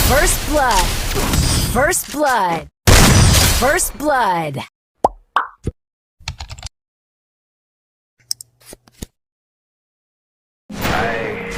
First blood. First blood. First blood. Hey,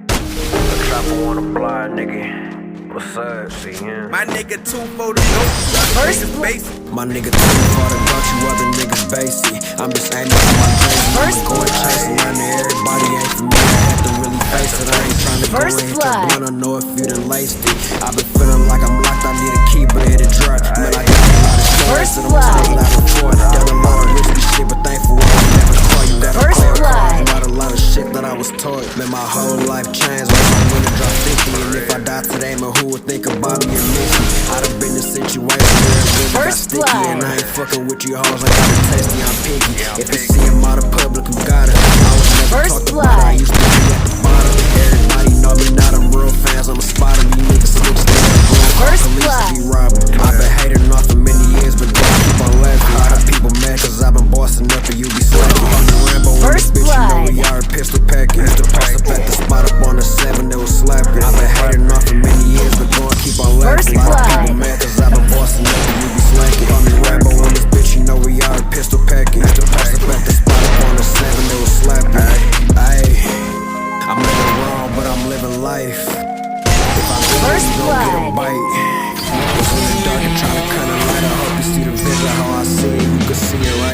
the trapper wanna fly, nigga. What's up, see him? My nigga 2 for the dope, First basic. My nigga 2 for the dope, you other niggas basic. I'm just aiming for my dreams. First I'm going blood. chasing around to everybody ain't for me. I have to really face it. I ain't trying to First go and hit blood. the blunt. I know if you done laced it. I've been feeling like I'm locked. I need a key, but it dry. Man, I got a lot of stories First that I'm blood. telling out of Troy. Done a lot of risky shit, but thankful I never call you that. First blood. Not a lot of shit that I was taught. Man, my whole life changed when I went and dropped 50. And if I die today, man, who would think about me and miss me? I done been in situations where it really got First sticky. blood. And I ain't fucking with you hoes, I got it tasty, I'm picky. If you see him out of public, who got it? I was never First talked blood. about, I used to be at the bottom. Everybody know me, now them real fans, I'm a spot of me niggas switch to First police blood. to be robbing. I've been hating off for many years, but don't keep on laughing. A lot of people mad, cause I've been bossing up and you be slacking. I'm the Rambo in this First bitch, you know blood. we are pistol packing. Used to post up at the spot up on the 7, they was slapping. I've been hating off for many years, but don't keep on First laughing. A lot of blood. people mad, cause I've been bossing up and you be slacking. I'm the Rambo in this bitch, you know we are pistol packing. Used to post up at the spot up on the 7, they was slapping. Ayy, I'm living wrong, but I'm living life. If I do, First you gon' get a blood. bite. Was in the dark and trying to cut a light. I hope you see the vision, how I see it. You can see it right